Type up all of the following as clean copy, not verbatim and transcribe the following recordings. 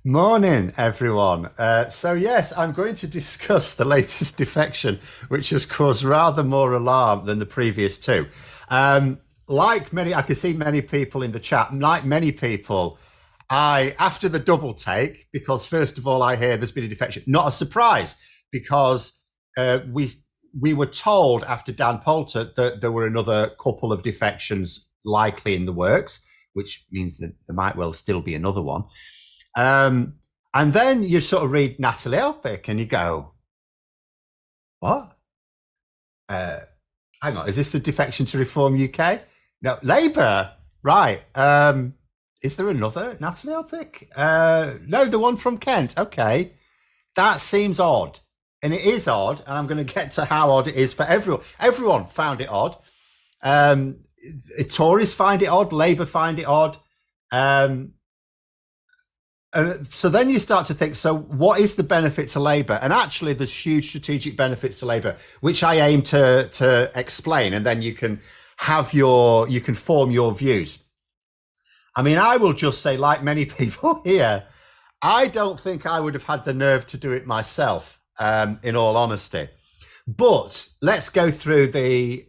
Morning, everyone. So yes, I'm going to discuss the latest defection, which has caused rather more alarm than the previous two. I can see many people in the chat. Like many people, after the double take, because first of all, I hear there's been a defection. Not a surprise, because we were told after Dan Poulter that there were another couple of defections likely in the works, which means that there might well still be another one. And then you sort of read Natalie Elphicke and you go, what? Hang on, is this the defection to Reform UK? No, Labour, right. Is there another Natalie Elphicke? No, the one from Kent. Okay. That seems odd. And it is odd, and I'm going to get to how odd it is for everyone. Everyone found it odd. Tories find it odd. Labour find it odd. So then you start to think, so what is the benefit to Labour? And actually, there's huge strategic benefits to Labour, which I aim to explain, and then you can form your views. I mean, I will just say, like many people here, I don't think I would have had the nerve to do it myself, in all honesty. But let's go through the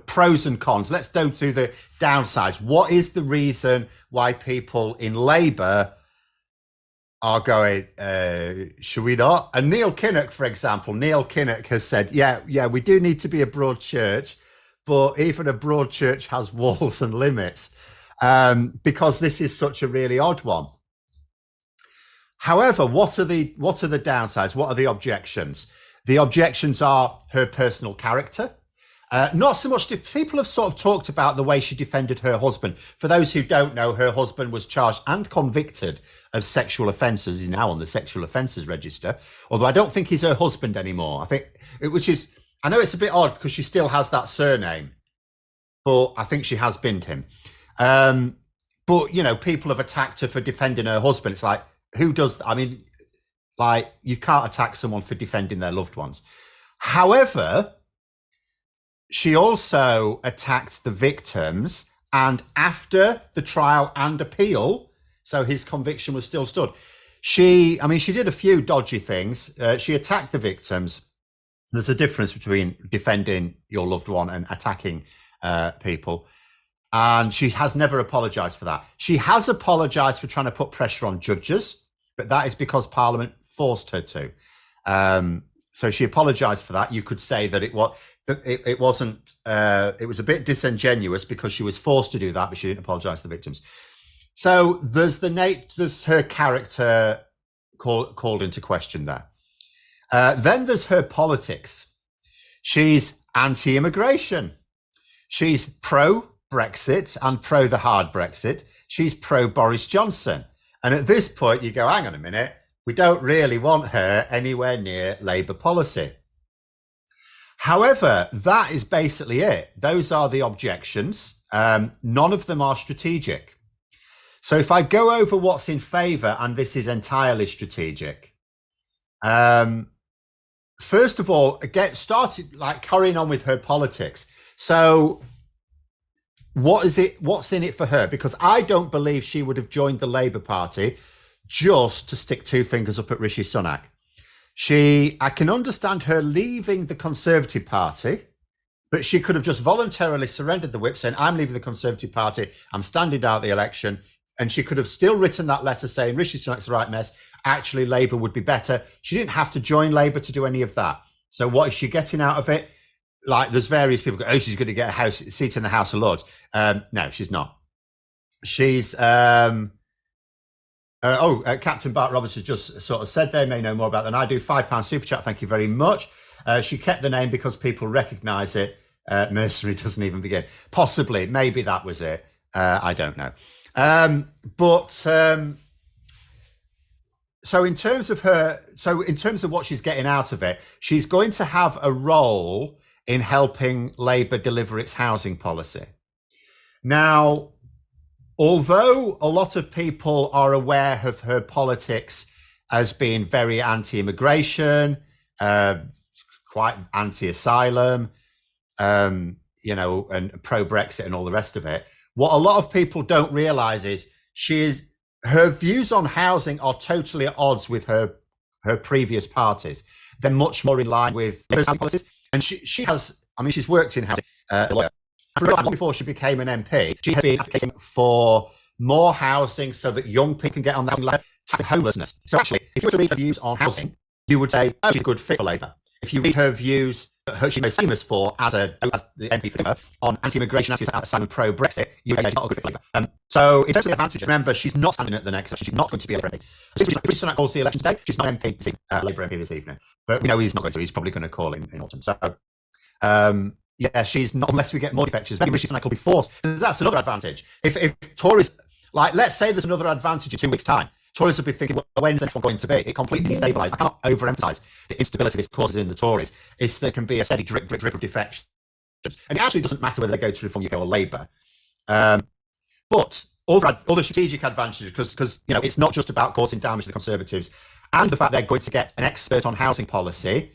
pros and cons. Let's go through the downsides. What is the reason why people in Labour are going, should we not? And Neil Kinnock, for example, has said, yeah, we do need to be a broad church, but even a broad church has walls and limits, because this is such a really odd one. However, what are the downsides? What are the objections? The objections are her personal character. Not so much. People have sort of talked about the way she defended her husband. For those who don't know, her husband was charged and convicted of sexual offences. He's now on the sexual offences register. Although I don't think he's her husband anymore. I know it's a bit odd because she still has that surname, but I think she has binned him. But, you know, people have attacked her for defending her husband. It's like, who does? I mean, like, you can't attack someone for defending their loved ones. However, she also attacked the victims, and after the trial and appeal, so his conviction was still stood. She did a few dodgy things. She attacked the victims. There's a difference between defending your loved one and attacking people. And she has never apologised for that. She has apologised for trying to put pressure on judges, but that is because Parliament forced her to. So she apologised for that. You could say that it was a bit disingenuous because she was forced to do that, but she didn't apologise to the victims. So there's her character called into question there. Then there's her politics. She's anti-immigration. She's pro-Brexit and pro the hard Brexit. She's pro-Boris Johnson. And at this point, you go, hang on a minute, we don't really want her anywhere near Labour policy. However, that is basically it. Those are the objections. None of them are strategic. So if I go over what's in favour, and this is entirely strategic, first of all, get started, like, carrying on with her politics. So what's in it for her? Because I don't believe she would have joined the Labour Party just to stick two fingers up at Rishi Sunak. I can understand her leaving the Conservative Party, but she could have just voluntarily surrendered the whip, saying, I'm leaving the Conservative Party, I'm standing out the election. And she could have still written that letter saying, Rishi Sunak's the right mess, actually Labour would be better. She didn't have to join Labour to do any of that. So what is she getting out of it? Like, there's various people go, she's going to get a seat in the House of Lords. No, she's not. She's... Captain Bart Roberts has just sort of said they may know more about than I do. £5 super chat, thank you very much. She kept the name because people recognise it. Mercenary doesn't even begin. Possibly, maybe that was it. I don't know. So in terms of what she's getting out of it, she's going to have a role in helping Labour deliver its housing policy. Now, although a lot of people are aware of her politics as being very anti-immigration, quite anti-asylum, and pro-Brexit and all the rest of it, what a lot of people don't realise is her views on housing are totally at odds with her previous parties. They're much more in line with Labour's housing policies. And she has, I mean, she's worked in housing, a lawyer. And for a long time before she became an MP, she has been advocating for more housing so that young people can get on that ladder, tackling homelessness. So actually, if you were to read her views on housing, you would say, oh, she's a good fit for Labour. If you read her views that she's most famous for as the MP for Labour on anti-immigration, anti-asylum, pro-Brexit, you say she's not a good fit for Labour. So it's totally advantage. Remember, she's not standing at the next election. She's not going to be a Labour MP. If Rishi Sunak calls the election today, she's not MP, Labour MP this evening. But we know he's not going to. He's probably going to call in autumn. So, yeah, she's not, unless we get more defectors. Maybe Rishi Sunak will be forced. That's another advantage. If Tories, like, let's say there's another advantage in 2 weeks' time, Tories will be thinking, well, when's the next one going to be? It completely destabilised. I cannot overemphasise the instability this causes in the Tories. Is there can be a steady drip of defections. And it actually doesn't matter whether they go to Reform UK or Labour. But other strategic advantages, because you know, it's not just about causing damage to the Conservatives, and the fact they're going to get an expert on housing policy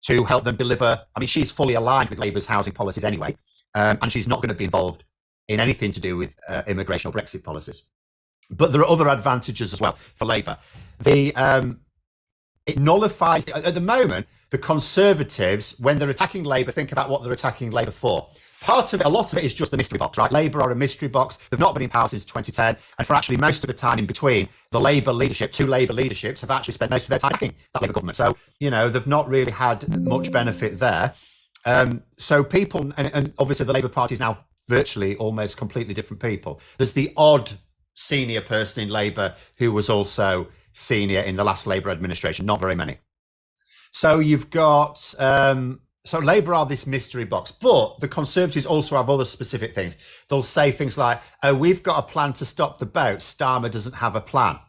to help them deliver. I mean, she's fully aligned with Labour's housing policies anyway, and she's not going to be involved in anything to do with immigration or Brexit policies. But there are other advantages as well for Labour. It nullifies, at the moment, the Conservatives, when they're attacking Labour, think about what they're attacking Labour for. Part of it, a lot of it is just the mystery box, right? Labour are a mystery box. They've not been in power since 2010. And for actually most of the time in between, the Labour leadership, two Labour leaderships, have actually spent most of their time attacking that Labour government. So, you know, they've not really had much benefit there. So people, and obviously the Labour Party is now virtually almost completely different people. There's the odd senior person in Labour who was also senior in the last Labour administration, not very many. So you've got, so Labour are this mystery box, but the Conservatives also have other specific things. They'll say things like, oh, we've got a plan to stop the boats. Starmer doesn't have a plan.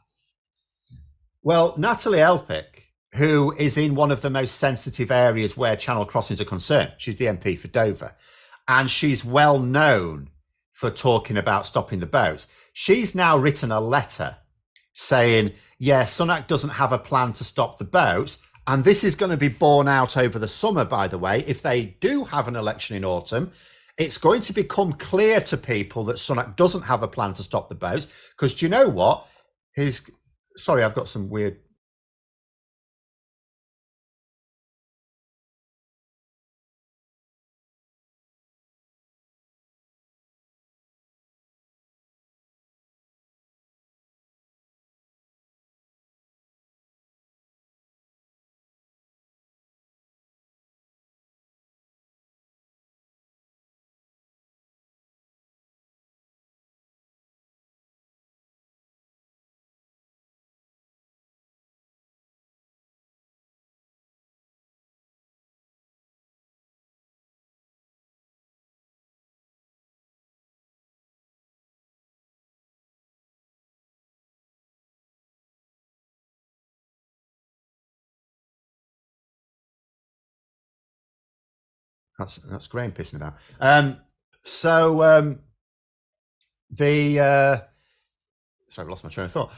Well, Natalie Elphicke, who is in one of the most sensitive areas where channel crossings are concerned, she's the MP for Dover, and she's well known for talking about stopping the boats. She's now written a letter saying, yeah, Sunak doesn't have a plan to stop the boats. And this is going to be borne out over the summer, by the way. If they do have an election in autumn, it's going to become clear to people that Sunak doesn't have a plan to stop the boats. Because do you know what? Sorry, I've got some weird... That's Graham pissing about. Sorry, I lost my train of thought.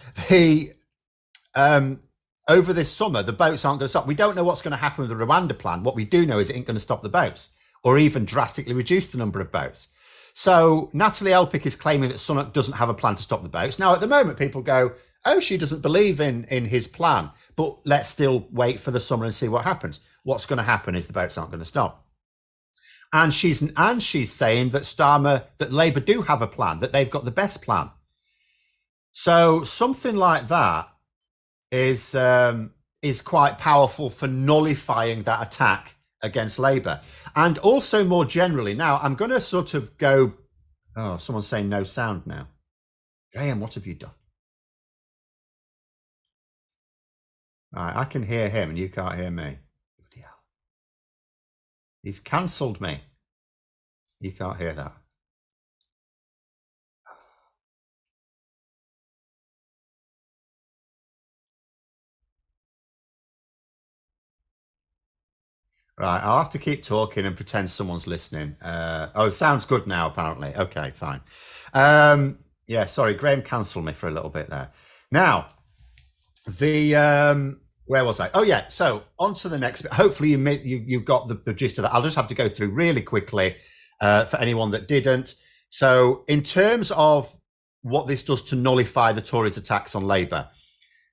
Over this summer, the boats aren't going to stop. We don't know what's going to happen with the Rwanda plan. What we do know is it ain't going to stop the boats or even drastically reduce the number of boats. So Natalie Elphicke is claiming that Sunak doesn't have a plan to stop the boats. Now, at the moment, people go, oh, she doesn't believe in his plan, but let's still wait for the summer and see what happens. What's going to happen is the boats aren't going to stop. And she's saying that Labour do have a plan, that they've got the best plan. So something like that is quite powerful for nullifying that attack against Labour. And also more generally, now I'm going to sort of go, oh, someone's saying no sound now. Graham, what have you done? All right, I can hear him and you can't hear me. He's cancelled me. You can't hear that. Right, I'll have to keep talking and pretend someone's listening. Oh, it sounds good now, apparently. Okay, fine. Yeah, sorry, Graham cancelled me for a little bit there. Now, where was I? Oh, yeah. So on to the next bit. Hopefully you've got the gist of that. I'll just have to go through really quickly for anyone that didn't. So in terms of what this does to nullify the Tories' attacks on Labour.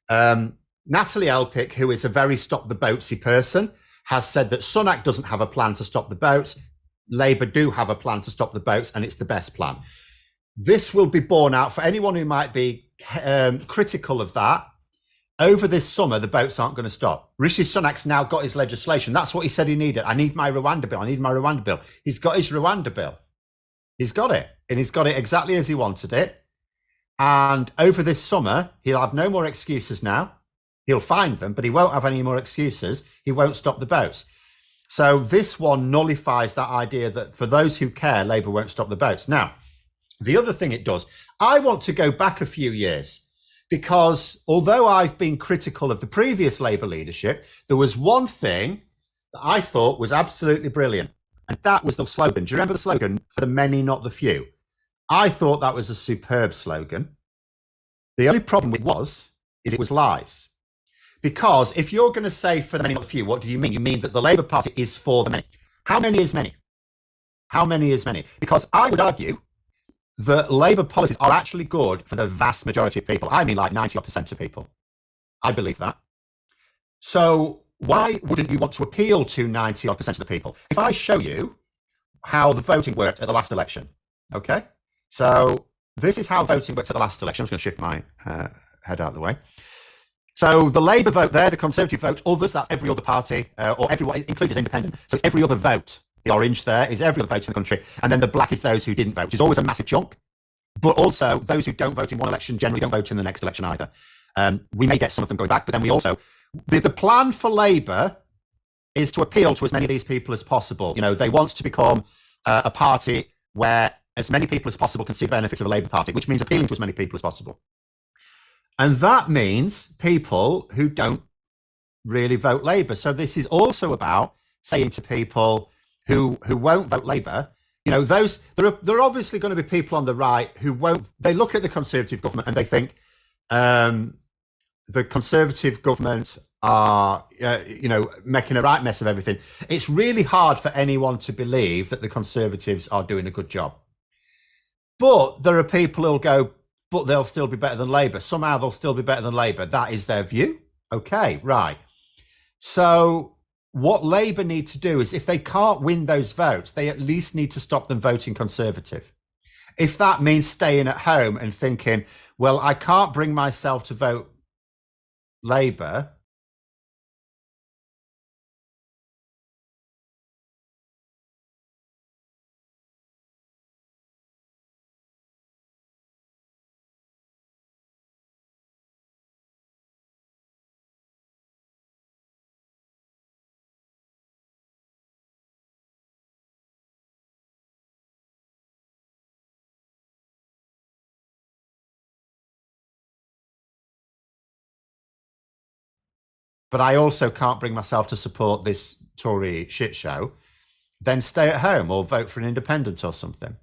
Natalie Elphicke, who is a very stop the boatsy person, has said that Sunak doesn't have a plan to stop the boats. Labour do have a plan to stop the boats, and it's the best plan. This will be borne out for anyone who might be critical of that. Over this summer, the boats aren't going to stop. Rishi Sunak's now got his legislation. That's what he said he needed. I need my Rwanda bill. I need my Rwanda bill. He's got his Rwanda bill. He's got it. And he's got it exactly as he wanted it. And over this summer, he'll have no more excuses now. He'll find them, but he won't have any more excuses. He won't stop the boats. So this one nullifies that idea that for those who care, Labour won't stop the boats. Now, the other thing it does, I want to go back a few years. Because although I've been critical of the previous Labour leadership, there was one thing that I thought was absolutely brilliant. And that was the slogan. Do you remember the slogan? For the many, not the few. I thought that was a superb slogan. The only problem it was lies. Because if you're going to say for the many, not the few, what do you mean? You mean that the Labour Party is for the many. How many is many? How many is many? Because I would argue that Labour policies are actually good for the vast majority of people. I mean like 90% of people. I believe that. So why wouldn't you want to appeal to 90% of the people? If I show you how the voting worked at the last election, okay? So this is how voting worked at the last election. I'm just going to shift my head out of the way. So the Labour vote there, the Conservative vote, others, that's every other party, or everyone, included as independent. So it's every other vote. The orange there is every other vote in the country. And then the black is those who didn't vote, which is always a massive chunk. But also, those who don't vote in one election generally don't vote in the next election either. We may get some of them going back, but then we also... The plan for Labour is to appeal to as many of these people as possible. You know, they want to become a party where as many people as possible can see the benefits of a Labour Party, which means appealing to as many people as possible. And that means people who don't really vote Labour. So this is also about saying to people who won't vote Labour, you know, there are obviously going to be people on the right who won't. They look at the Conservative government and they think the Conservative government are, making a right mess of everything. It's really hard for anyone to believe that the Conservatives are doing a good job. But there are people who'll go, but they'll still be better than Labour. Somehow they'll still be better than Labour. That is their view. Okay, right. So what Labour need to do is if they can't win those votes, they at least need to stop them voting Conservative. If that means staying at home and thinking, well, I can't bring myself to vote Labour, but I also can't bring myself to support this Tory shit show, then stay at home or vote for an independent or something.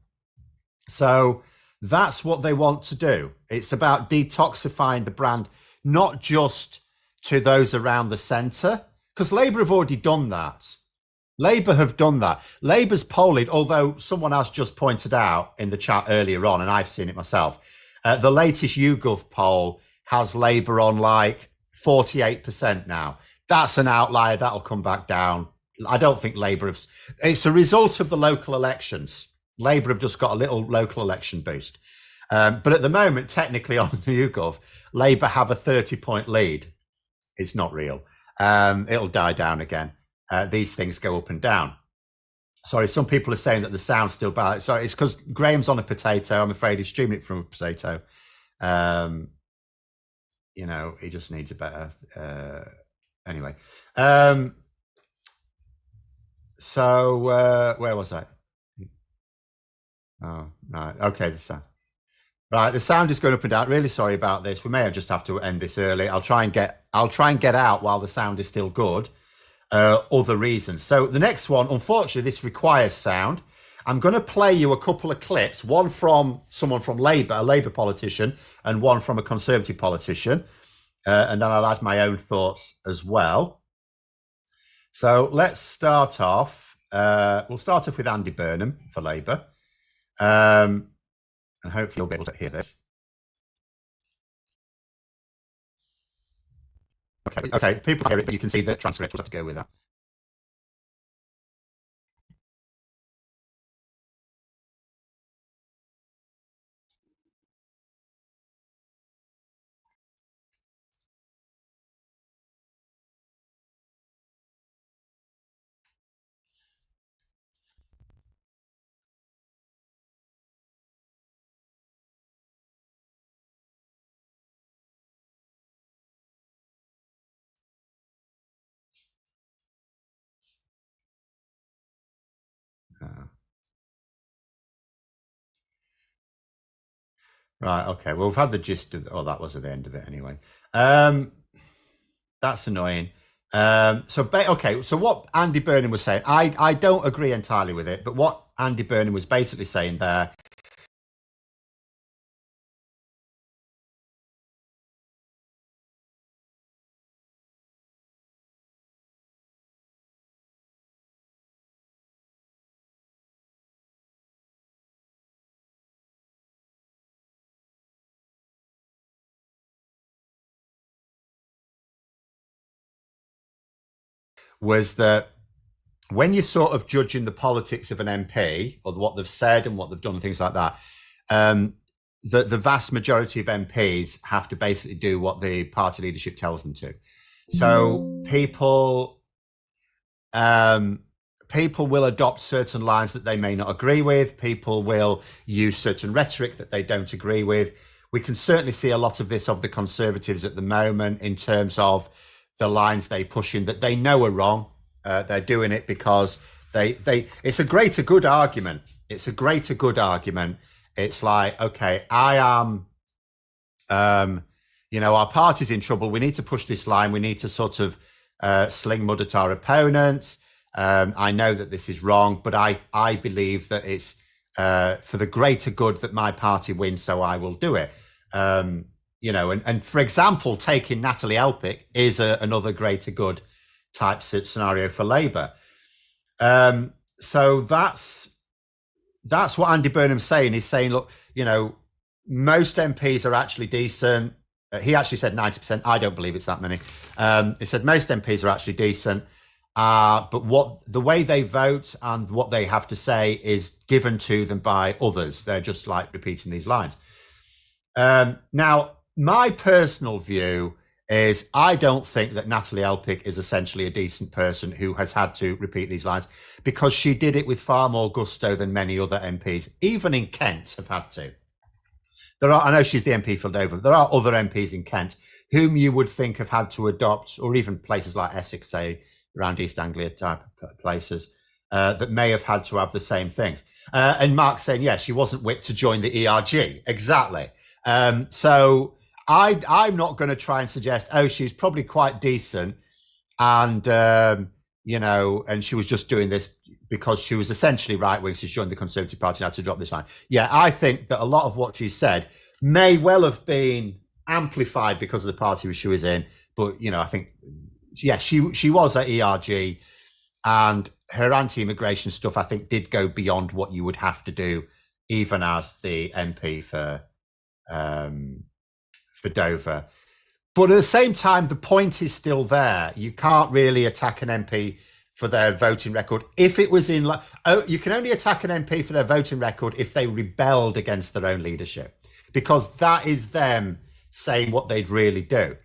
So that's what they want to do. It's about detoxifying the brand, not just to those around the centre, because Labour have already done that. Labour have done that. Labour's polling, although someone else just pointed out in the chat earlier on, and I've seen it myself, the latest YouGov poll has Labour on like 48% now. That's an outlier. That'll come back down. I don't think Labour have... It's a result of the local elections. Labour have just got a little local election boost. But at the moment, technically on YouGov, Labour have a 30-point lead. It's not real. It'll die down again. These things go up and down. Sorry, some people are saying that the sound's still bad. Sorry, it's because Graham's on a potato. I'm afraid he's streaming it from a potato. He just needs a better... anyway. So where was I? Oh, right. Okay, the sound. Right, the sound is going up and down. Really sorry about this. We may just have to end this early. I'll try and get out while the sound is still good. Other reasons. So the next one, unfortunately, this requires sound. I'm going to play you a couple of clips, one from someone from Labour, a Labour politician, and one from a Conservative politician. And then I'll add my own thoughts as well. So let's start off. We'll start off with Andy Burnham for Labour. And hopefully you'll be able to hear this. Okay. People hear it, but you can see the transcript will have to go with that. Right. Okay. Well, we've had the gist of. Oh, that was at the end of it anyway. That's annoying. Okay. So what Andy Burnham was saying, I don't agree entirely with it, but what Andy Burnham was basically saying there was that when you're sort of judging the politics of an MP or what they've said and what they've done and things like that, the vast majority of MPs have to basically do what the party leadership tells them to. So people will adopt certain lines that they may not agree with. People will use certain rhetoric that they don't agree with. We can certainly see a lot of this of the Conservatives at the moment in terms of the lines they push in that they know are wrong. They're doing it because it's a greater good argument. It's a greater good argument. It's like, okay, I am, our party's in trouble. We need to push this line. We need to sort of sling mud at our opponents. I know that this is wrong, but I believe that it's for the greater good that my party wins, so I will do it. And for example, taking Natalie Elphicke is another greater good type scenario for Labour. So that's what Andy Burnham's saying. He's saying, look, most MPs are actually decent. He actually said 90%. I don't believe it's that many. He said most MPs are actually decent. But the way they vote and what they have to say is given to them by others. They're just like repeating these lines. Now, my personal view is I don't think that Natalie Elphicke is essentially a decent person who has had to repeat these lines, because she did it with far more gusto than many other MPs, even in Kent, have had to. I know she's the MP for Dover. There are other MPs in Kent whom you would think have had to adopt, or even places like Essex, say, around East Anglia type places, that may have had to have the same things. And Mark's saying, yeah, she wasn't whipped to join the ERG. Exactly. So I'm not going to try and suggest, she's probably quite decent. And, and she was just doing this because she was essentially right-wing. She's joined the Conservative Party now to drop this line. Yeah, I think that a lot of what she said may well have been amplified because of the party she was in. But, I think, yeah, she was at ERG, and her anti-immigration stuff, I think, did go beyond what you would have to do, even as the MP for Dover. But at the same time, the point is still there. You can't really attack an MP for their voting record. If it was you can only attack an MP for their voting record if they rebelled against their own leadership, because that is them saying what they'd really do.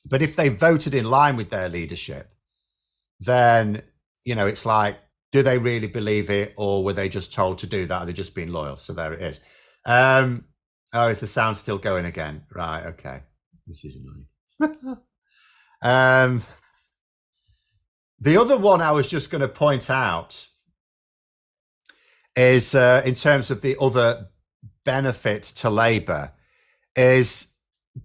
But if they voted in line with their leadership, then, it's like, do they really believe it, or were they just told to do that? Are they just being loyal? So there it is. Is the sound still going again? Right, okay. This is annoying. The other one I was just going to point out is, in terms of the other benefit to Labour, is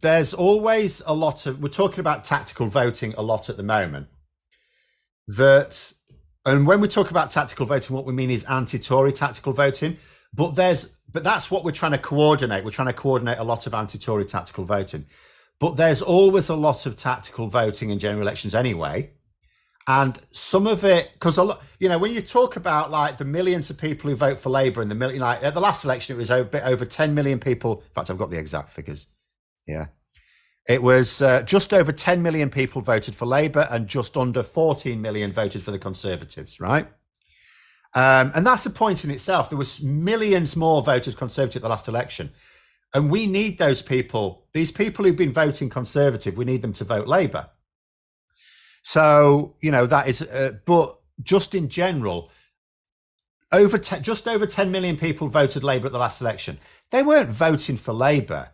there's always a lot of, we're talking about tactical voting a lot at the moment. And when we talk about tactical voting, what we mean is anti-Tory tactical voting. But that's what we're trying to coordinate. We're trying to coordinate a lot of anti-Tory tactical voting. But there's always a lot of tactical voting in general elections anyway. And some of it, because when you talk about like the millions of people who vote for Labour and the million, like at the last election, it was a bit over 10 million people. In fact, I've got the exact figures. Yeah. It was just over 10 million people voted for Labour and just under 14 million voted for the Conservatives, right? And that's a point in itself. There was millions more voted Conservative at the last election. And we need those people, these people who've been voting Conservative, we need them to vote Labour. So, you know, that is, but just in general, just over 10 million people voted Labour at the last election. They weren't voting for Labour.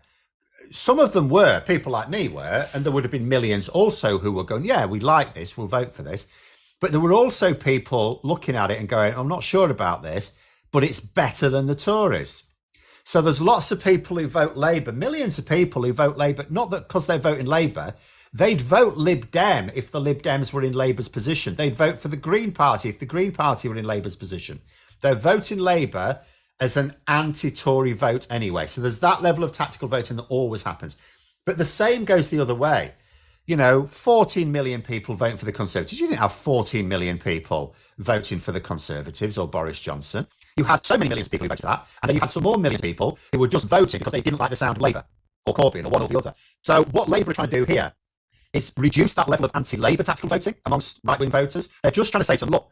Some of them were, people like me were, and there would have been millions also who were going, yeah, we like this, we'll vote for this. But there were also people looking at it and going, I'm not sure about this, but it's better than the Tories. So there's lots of people who vote Labour, millions of people who vote Labour, not that because they're voting Labour, they'd vote Lib Dem if the Lib Dems were in Labour's position. They'd vote for the Green Party if the Green Party were in Labour's position. They're voting Labour as an anti-Tory vote anyway. So there's that level of tactical voting that always happens. But the same goes the other way. You know, 14 million people voting for the Conservatives. You didn't have 14 million people voting for the Conservatives or Boris Johnson. You had so many millions of people who voted for that. And then you had some more millions of people who were just voting because they didn't like the sound of Labour or Corbyn or one or the other. So what Labour are trying to do here is reduce that level of anti-Labour tactical voting amongst right-wing voters. They're just trying to say to them, look,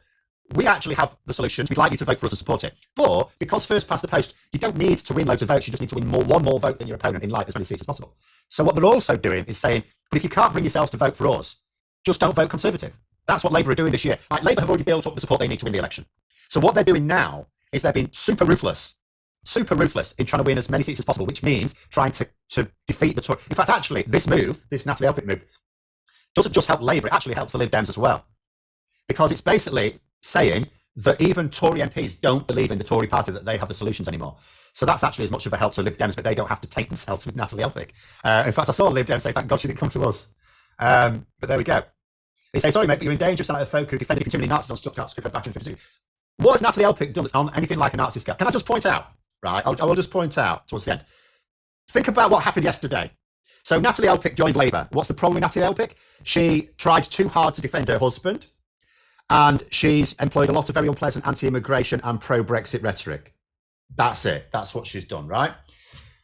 we actually have the solutions. We'd like you to vote for us and support it. But because first past the post, you don't need to win loads of votes. You just need to win one more vote than your opponent in like as many seats as possible. So what they're also doing is saying, but if you can't bring yourselves to vote for us, just don't vote Conservative. That's what Labour are doing this year. Like, Labour have already built up the support they need to win the election. So what they're doing now is they're being super ruthless in trying to win as many seats as possible, which means trying to defeat the Tory. In fact, actually, this move, this Natalie Elphicke move, doesn't just help Labour, it actually helps the Lib Dems as well. Because it's basically saying that even Tory MPs don't believe in the Tory party, that they have the solutions anymore. So that's actually as much of a help to Lib Dems, but they don't have to take themselves with Natalie Elphicke. In fact, I saw Lib Dems say, thank God she didn't come to us. But there we go. They say, sorry, mate, but you're in danger of sounding like the folk who defended too many Nazis on Stuttgart Script back in 1952. What has Natalie Elphicke done that's on anything like a Nazi scale? Can I just point out, right? I will just point out towards the end. Think about what happened yesterday. So Natalie Elphicke joined Labour. What's the problem with Natalie Elphicke? She tried too hard to defend her husband, and she's employed a lot of very unpleasant anti-immigration and pro-Brexit rhetoric. That's it. That's what she's done, right?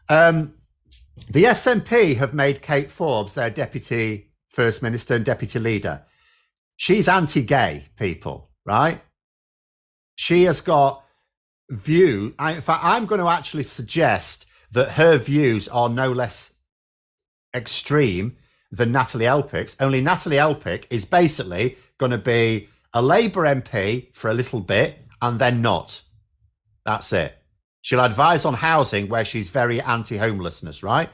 The SNP have made Kate Forbes their Deputy First Minister and Deputy Leader. She's anti-gay, people, right? She has got views. In fact, I'm going to actually suggest that her views are no less extreme than Natalie Elphicke's. Only Natalie Elphicke is basically going to be a Labour MP for a little bit and then not. That's it. She'll advise on housing where she's very anti-homelessness, right?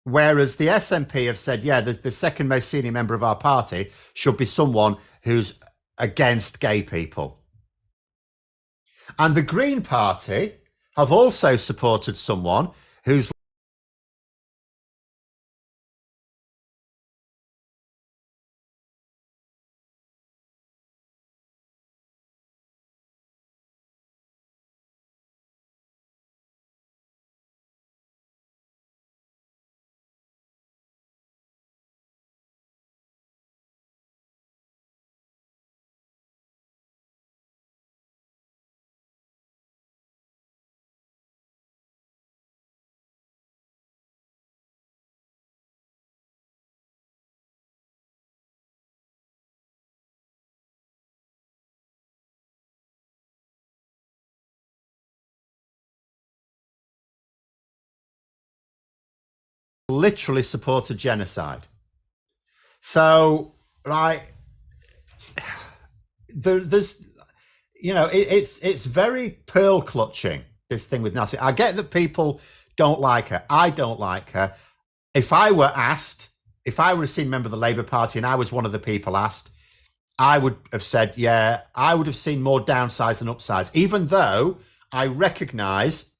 Whereas the SNP have said, yeah, the second most senior member of our party should be someone who's against gay people. And the Green Party have also supported someone who's literally supported genocide. So, right, there's, you know, it's very pearl clutching, this thing with Natalie. I get that people don't like her. I don't like her. If I were a senior member of the Labour Party and I was one of the people asked, I would have said, yeah, I would have seen more downsides than upsides, even though I recognise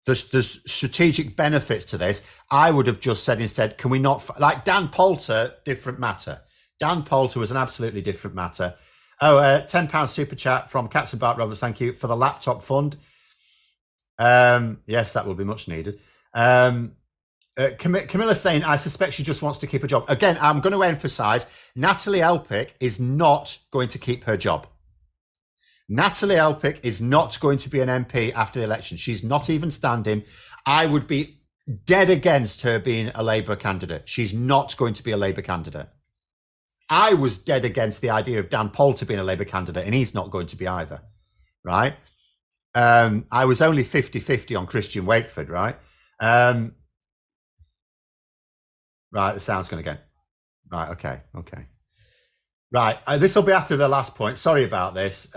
there's strategic benefits to this. I would have just said instead, can we not, like Dan Poulter, different matter. Dan Poulter was an absolutely different matter. Oh, £10 super chat from Captain Bart Roberts. Thank you for the laptop fund. Yes, that will be much needed. Camilla Thane, I suspect she just wants to keep a job. Again, I'm going to emphasise, Natalie Elphicke is not going to keep her job. Natalie Elphicke is not going to be an MP after the election. She's not even standing. I would be dead against her being a Labour candidate. She's not going to be a Labour candidate. I was dead against the idea of Dan Poulter being a Labour candidate, and he's not going to be either, right? I was only 50-50 on Christian Wakeford, right? Right, the sound's going to go. Right, okay. Right, this will be after the last point. Sorry about this.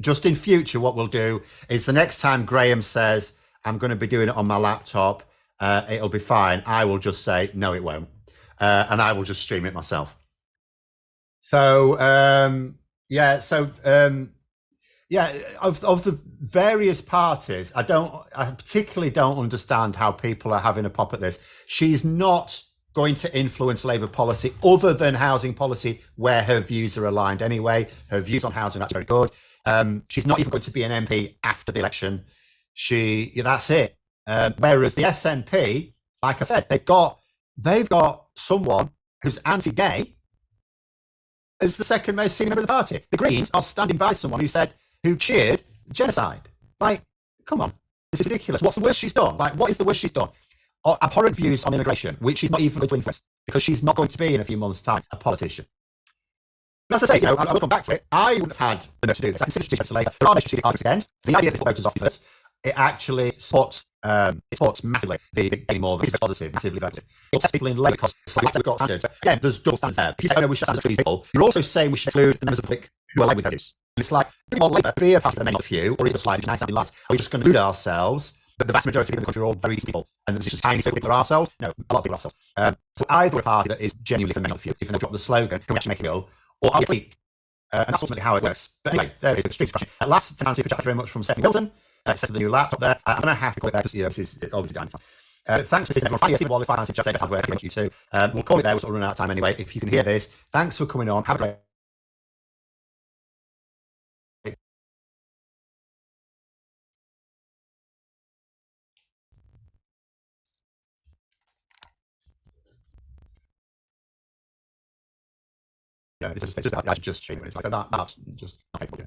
Just in future, what we'll do is the next time Graham says, I'm going to be doing it on my laptop, it'll be fine. I will just say, no, it won't. And I will just stream it myself. So, of the various parties, I particularly don't understand how people are having a pop at this. She's not going to influence Labour policy other than housing policy, where her views are aligned anyway. Her views on housing are actually very good. She's not even going to be an MP after the election. That's it. Whereas the SNP, like I said, they've got someone who's anti-gay as the second most senior member of the party. The Greens are standing by someone who cheered genocide. Like, come on, this is ridiculous. What's the worst she's done? Like, what is the worst she's done? Abhorrent views on immigration, which she's not even going to influence, because she's not going to be in a few months' time a politician. But as I say, I will come back to it. I wouldn't have had the nerve to do this. I consider strategic to Labour. There are no strategic arguments against. The idea that the voters off first, it actually supports massively the getting more. This is very positive, massively voted. It tests people in Labour because Labour got standards. Again, there's double standards there. If you say, oh no, we should standards for these people, you're also saying we should exclude the members of the public who are aligned with those. And it's like, do we want Labour to be a party for the many, not the few, or is it just like nice sounding lads? Are we just going to include ourselves? But the vast majority of the country are all very decent people, and there's just a tiny group of people are ourselves. No, a lot of people are ourselves. So either a party that is genuinely for the many, not the few, even though they drop the slogan, can we actually make it real, or are we weak? And that's ultimately how it works. But anyway, there it is, extreme discussion. Last time, super chat, thank you very much from Stephanie Hilton. Set to the new laptop there. I'm going to have to call it there because this is obviously going time. Thanks for listening, everyone. Stephen Wallace, Finance, just take work. Thank you too. We'll call it there. We're sort of running out of time anyway. If you can hear this, thanks for coming on. Have a great. Yeah, I should just stream it. It's like that. That's just okay.